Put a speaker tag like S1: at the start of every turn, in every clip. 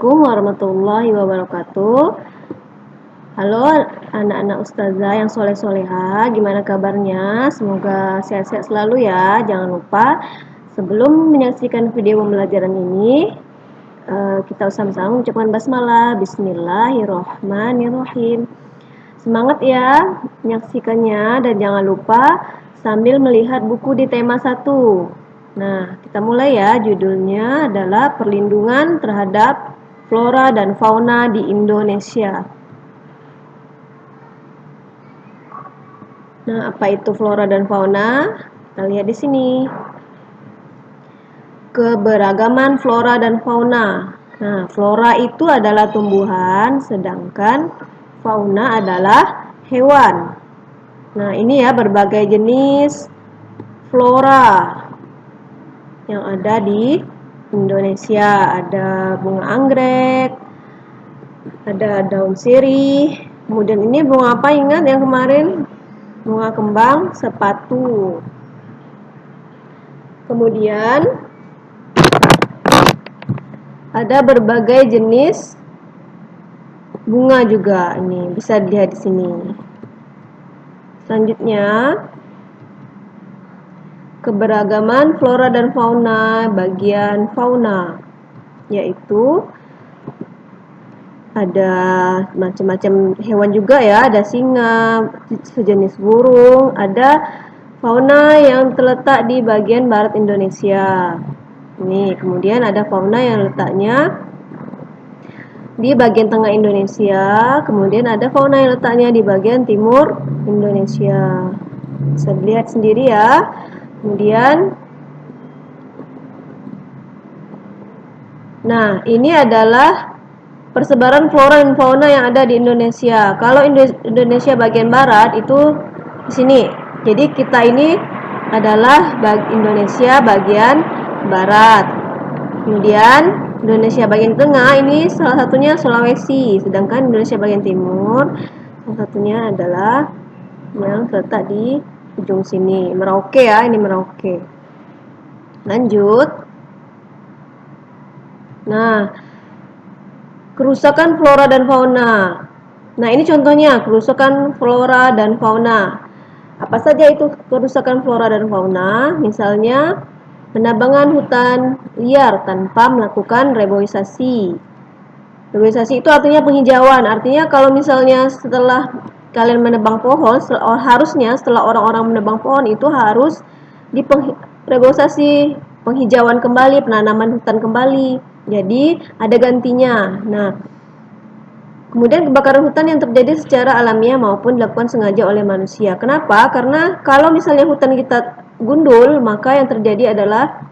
S1: Assalamualaikum warahmatullahi wabarakatuh. Halo anak-anak ustazah yang soleh-soleha, gimana kabarnya? Semoga sehat-sehat selalu ya. Jangan lupa sebelum menyaksikan video pembelajaran ini, kita sama-sama mengucapkan basmalah. Bismillahirrohmanirrohim. Semangat ya menyaksikannya dan jangan lupa sambil melihat buku di tema 1. Nah, kita mulai ya. Judulnya adalah perlindungan terhadap flora dan fauna di Indonesia. Nah, apa itu flora dan fauna? Kita lihat di sini. Keberagaman flora dan fauna. Nah, flora itu adalah tumbuhan, sedangkan fauna adalah hewan. Nah, ini ya berbagai jenis flora yang ada di Indonesia. Ada bunga anggrek, ada daun sirih, kemudian ini bunga apa, ingat yang kemarin? Bunga kembang sepatu. Kemudian ada berbagai jenis bunga juga, ini bisa dilihat di sini. Selanjutnya, keberagaman flora dan fauna bagian fauna, yaitu ada macam-macam hewan juga ya, ada singa, sejenis burung, ada fauna yang terletak di bagian barat Indonesia. Ini kemudian ada fauna yang letaknya di bagian tengah Indonesia, kemudian ada fauna yang letaknya di bagian timur Indonesia. Bisa dilihat sendiri ya. Kemudian, nah ini adalah persebaran flora dan fauna yang ada di Indonesia. Kalau Indonesia bagian barat itu di sini. Jadi kita ini adalah Indonesia bagian barat. Kemudian Indonesia bagian tengah ini salah satunya Sulawesi, sedangkan Indonesia bagian timur salah satunya adalah yang terletak di ujung sini, Merauke ya, ini Merauke. Lanjut. Nah, kerusakan flora dan fauna. Nah, ini contohnya kerusakan flora dan fauna. Apa saja itu kerusakan flora dan fauna? Misalnya, penebangan hutan liar tanpa melakukan reboisasi. Reboisasi itu artinya penghijauan. Artinya kalau misalnya setelah kalian menebang pohon, harusnya setelah orang-orang menebang pohon itu harus reboisasi, penghijauan kembali, penanaman hutan kembali. Jadi ada gantinya. Nah, kemudian kebakaran hutan yang terjadi secara alamiah maupun dilakukan sengaja oleh manusia. Kenapa? Karena kalau misalnya hutan kita gundul, maka yang terjadi adalah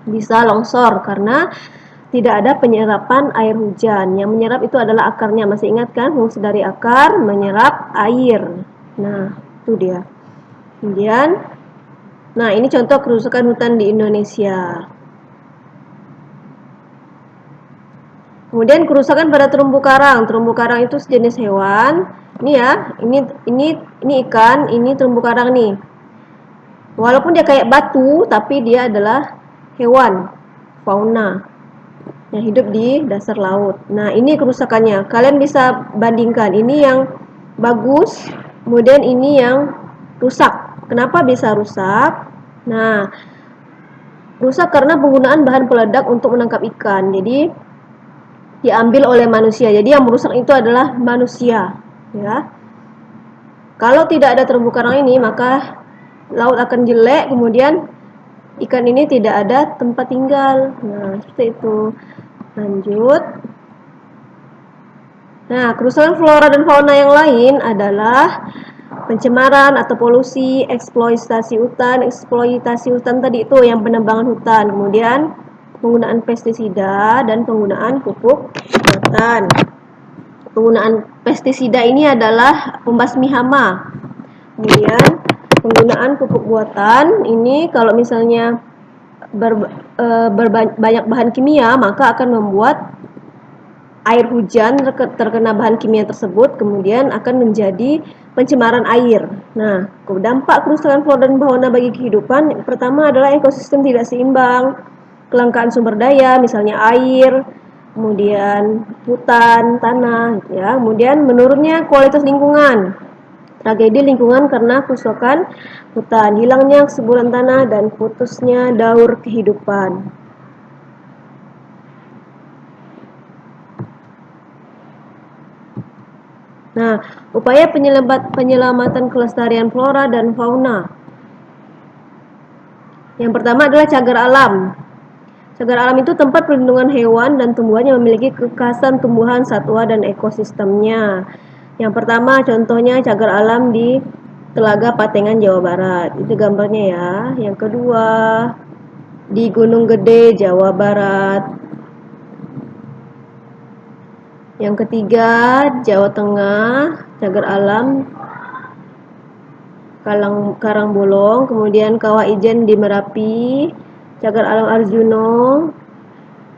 S1: bisa longsor karena tidak ada penyerapan air hujan. Yang menyerap itu adalah akarnya. Masih ingat kan fungsi dari akar? Menyerap air. Nah, itu dia. Kemudian, nah ini contoh kerusakan hutan di Indonesia. Kemudian kerusakan pada terumbu karang. Terumbu karang itu sejenis hewan. Ini ya, ini ikan, ini terumbu karang nih. Walaupun dia kayak batu, tapi dia adalah hewan, fauna yang hidup di dasar laut. Nah, ini kerusakannya. Kalian bisa bandingkan. Ini yang bagus, kemudian ini yang rusak. Kenapa bisa rusak? Nah, rusak karena penggunaan bahan peledak untuk menangkap ikan. Jadi diambil oleh manusia. Jadi yang merusak itu adalah manusia, ya. Kalau tidak ada terumbu karang ini, maka laut akan jelek, kemudian ikan ini tidak ada tempat tinggal. Nah, seperti itu. Lanjut. Nah, kerusakan flora dan fauna yang lain adalah pencemaran atau polusi, eksploitasi hutan tadi itu yang penebangan hutan, kemudian penggunaan pestisida dan penggunaan pupuk buatan. Penggunaan pestisida ini adalah pembasmi hama. Kemudian penggunaan pupuk buatan ini kalau misalnya banyak bahan kimia, maka akan membuat air hujan terkena bahan kimia tersebut, kemudian akan menjadi pencemaran air. Nah, dampak kerusakan flora dan fauna bagi kehidupan pertama adalah ekosistem tidak seimbang, kelangkaan sumber daya, misalnya air, kemudian hutan, tanah, gitu ya. Kemudian menurunnya kualitas lingkungan, tragedi lingkungan karena kerusakan hutan, hilangnya kesuburan tanah, dan putusnya daur kehidupan. Nah, upaya penyelamatan kelestarian flora dan fauna. Yang pertama adalah cagar alam. Cagar alam itu tempat perlindungan hewan dan tumbuhan yang memiliki kekhasan tumbuhan, satwa, dan ekosistemnya. Yang pertama contohnya cagar alam di Telaga Patengan, Jawa Barat. Itu gambarnya ya. Yang kedua di Gunung Gede, Jawa Barat. Yang ketiga Jawa Tengah, cagar alam Karangbolong, kemudian Kawah Ijen di Merapi, cagar alam Arjuno,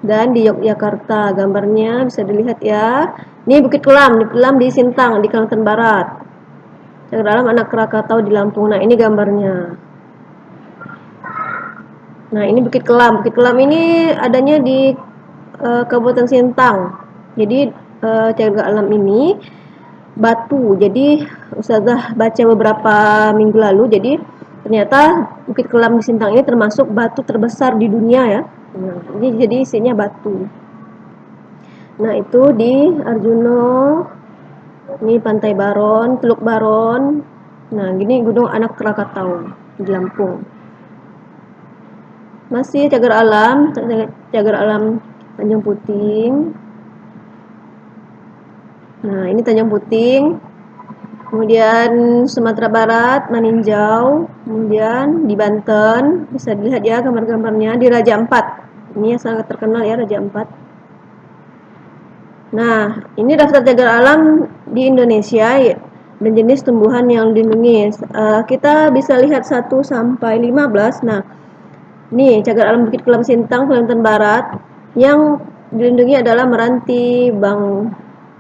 S1: dan di Yogyakarta. Gambarnya bisa dilihat ya. Ini Bukit Kelam di Sintang, di Kalimantan Barat. Cagar alam Anak Krakatau di Lampung. Nah, ini gambarnya. Nah, ini Bukit Kelam. Bukit Kelam ini adanya di Kabupaten Sintang. Jadi cagar alam ini batu. Jadi Ustazah baca beberapa minggu lalu. Jadi ternyata Bukit Kelam di Sintang ini termasuk batu terbesar di dunia ya. Nah, ini jadi isinya batu. Nah, itu di Arjuno. Ini Pantai Baron, Teluk Baron. Nah, gini Gunung Anak Krakatau di Lampung. Masih cagar alam Tanjung Puting. Nah, ini Tanjung Puting. Kemudian Sumatera Barat, Maninjau. Kemudian di Banten, bisa dilihat ya gambar-gambarnya, di Raja Ampat. Ini yang sangat terkenal ya, Raja Ampat. Nah, ini daftar cagar alam di Indonesia ya, dan jenis tumbuhan yang dilindungi. Kita bisa lihat 1 sampai 15. Nah, nih cagar alam Bukit Kelam Sintang, Kalimantan Barat, yang dilindungi adalah meranti,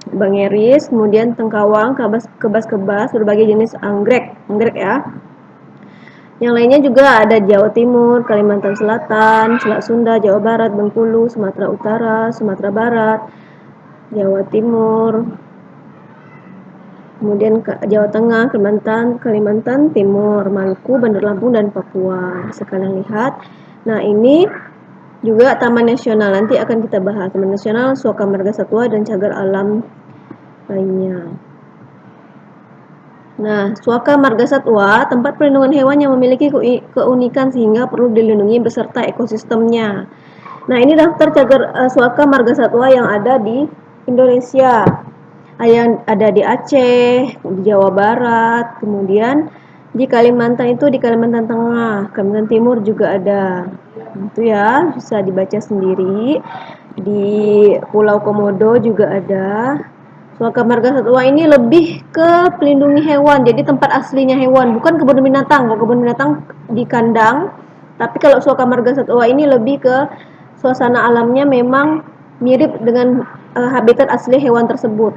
S1: bangeris, kemudian tengkawang, kebas-kebas, berbagai jenis anggrek ya. Yang lainnya juga ada Jawa Timur, Kalimantan Selatan, Selat Sunda, Jawa Barat, Bengkulu, Sumatera Utara, Sumatera Barat, Jawa Timur, kemudian Jawa Tengah, Kalimantan Timur, Maluku, Bandar Lampung, dan Papua. Bisa kalian lihat. Nah, ini juga Taman Nasional, nanti akan kita bahas. Taman Nasional, Suaka Marga Satwa, dan cagar alam lainnya. Nah, Suaka Marga Satwa, tempat perlindungan hewan yang memiliki keunikan sehingga perlu dilindungi beserta ekosistemnya. Nah, ini daftar cagar Suaka Marga Satwa yang ada di Indonesia. Yang ada di Aceh, di Jawa Barat, kemudian di Kalimantan itu di Kalimantan Tengah, Kalimantan Timur juga ada. Itu ya, bisa dibaca sendiri. Di Pulau Komodo juga ada. Suaka Marga Satwa ini lebih ke pelindungi hewan, jadi tempat aslinya hewan, bukan kebun binatang. Kalau kebun binatang di kandang, tapi kalau Suaka Marga Satwa ini lebih ke suasana alamnya memang mirip dengan habitat asli hewan tersebut.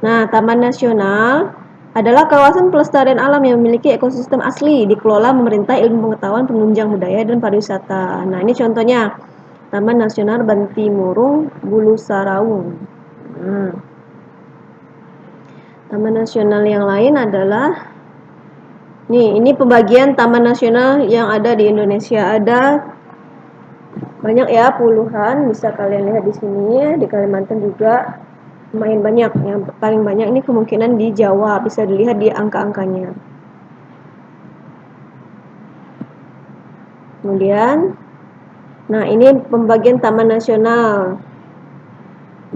S1: Nah, Taman Nasional adalah kawasan pelestarian alam yang memiliki ekosistem asli, dikelola pemerintah, ilmu pengetahuan, penunjang budaya, dan pariwisata. Nah, ini contohnya Taman Nasional Bantimurung Bulu Saraung. Nah, Taman Nasional yang lain adalah ini pembagian Taman Nasional yang ada di Indonesia. Ada banyak ya, puluhan, bisa kalian lihat di sini. Di Kalimantan juga lumayan banyak. Yang paling banyak ini kemungkinan di Jawa, bisa dilihat di angka-angkanya. Kemudian, nah ini pembagian Taman Nasional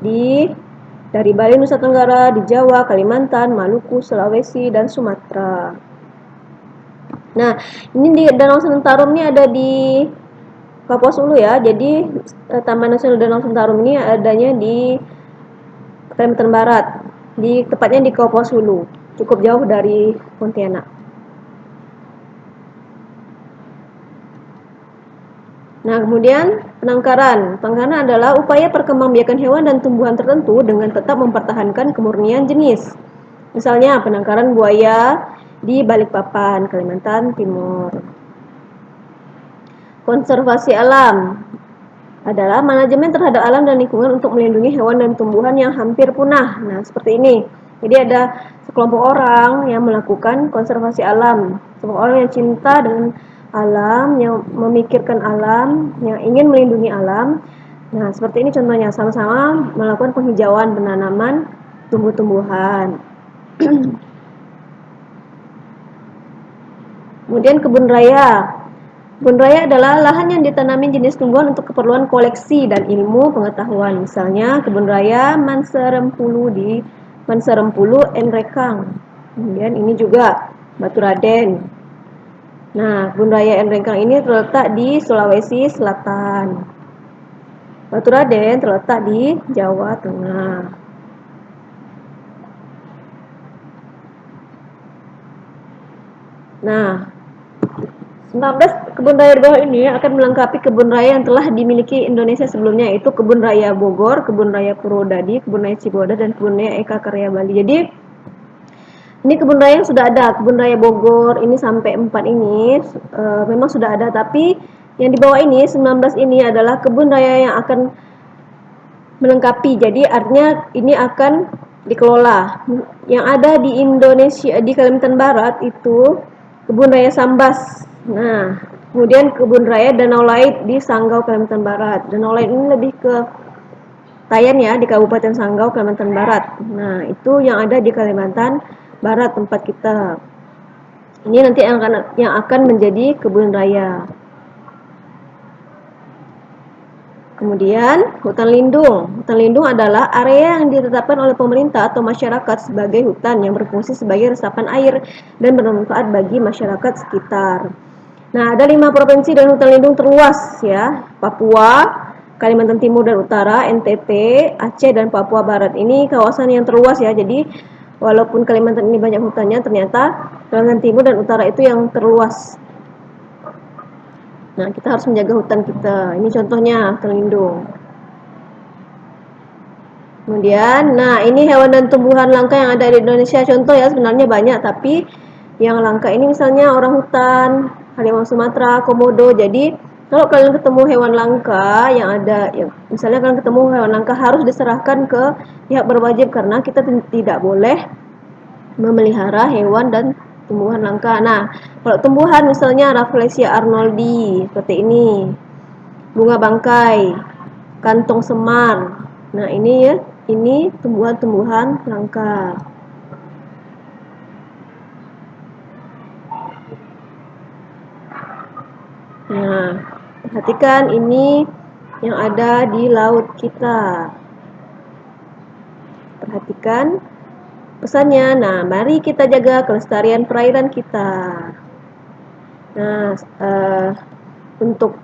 S1: dari Bali, Nusa Tenggara, di Jawa, Kalimantan, Maluku, Sulawesi, dan Sumatera. Nah, ini di Danau Sentarum ini ada di Kapuas Hulu ya. Jadi Taman Nasional Danau Sentarum ini adanya di Kalimantan Barat, tepatnya di Kapuas Hulu, cukup jauh dari Pontianak. Nah, kemudian penangkaran. Penangkaran adalah upaya perkembangbiakan hewan dan tumbuhan tertentu dengan tetap mempertahankan kemurnian jenis. Misalnya penangkaran buaya di Balikpapan, Kalimantan Timur. Konservasi alam adalah manajemen terhadap alam dan lingkungan untuk melindungi hewan dan tumbuhan yang hampir punah. Nah, seperti ini. Jadi ada sekelompok orang yang melakukan konservasi alam. Sekelompok orang yang cinta dengan alam, yang memikirkan alam, yang ingin melindungi alam. Nah, seperti ini contohnya, sama-sama melakukan penghijauan penanaman tumbuh-tumbuhan. Kemudian kebun raya. Kebun raya adalah lahan yang ditanami jenis tumbuhan untuk keperluan koleksi dan ilmu pengetahuan. Misalnya kebun raya Manserempulu di Manserempulu Enrekang. Kemudian ini juga Batu Raden. Nah, kebun raya Enrekang ini terletak di Sulawesi Selatan. Batu Raden terletak di Jawa Tengah. Nah, 19 kebun raya di bawah ini akan melengkapi kebun raya yang telah dimiliki Indonesia sebelumnya, yaitu Kebun Raya Bogor, Kebun Raya Purwodadi, Kebun Raya Cibodas, dan Kebun Raya Eka Karya Bali. Jadi ini kebun raya yang sudah ada. Kebun Raya Bogor ini sampai 4 ini memang sudah ada, tapi yang di bawah ini 19 ini adalah kebun raya yang akan melengkapi. Jadi artinya ini akan dikelola. Yang ada di Indonesia, di Kalimantan Barat itu Kebun Raya Sambas. Nah, kemudian Kebun Raya Danau Lait di Sanggau, Kalimantan Barat. Danau Lait ini lebih ke Tayan ya, di Kabupaten Sanggau, Kalimantan Barat. Nah, itu yang ada di Kalimantan Barat tempat kita. Ini nanti yang akan menjadi kebun raya. Kemudian hutan lindung. Hutan lindung adalah area yang ditetapkan oleh pemerintah atau masyarakat sebagai hutan yang berfungsi sebagai resapan air dan bermanfaat bagi masyarakat sekitar. Nah, ada 5 provinsi dan hutan lindung terluas ya. Papua, Kalimantan Timur dan Utara, NTT, Aceh dan Papua Barat. Ini kawasan yang terluas ya. Jadi walaupun Kalimantan ini banyak hutannya, ternyata Kalimantan Timur dan Utara itu yang terluas. Nah, kita harus menjaga hutan kita. Ini contohnya hutan lindung. Kemudian, nah ini hewan dan tumbuhan langka yang ada di Indonesia. Contoh ya, sebenarnya banyak, tapi yang langka ini misalnya orang hutan, harimau Sumatera, komodo. Jadi, kalau kalian ketemu hewan langka yang ada, ya, misalnya kalian ketemu hewan langka harus diserahkan ke pihak berwajib karena kita tidak boleh memelihara hewan dan tumbuhan langka. Nah, kalau tumbuhan misalnya Rafflesia arnoldi seperti ini, bunga bangkai, kantong semar. Nah, ini ya, ini tumbuhan-tumbuhan langka. Nah, perhatikan ini yang ada di laut kita. Perhatikan pesannya. Nah, mari kita jaga kelestarian perairan kita. Nah, untuk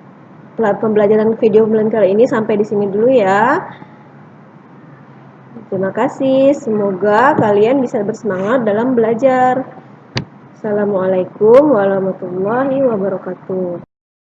S1: pembelajaran video kali ini sampai di sini dulu ya. Terima kasih. Semoga kalian bisa bersemangat dalam belajar. Assalamualaikum warahmatullahi wabarakatuh.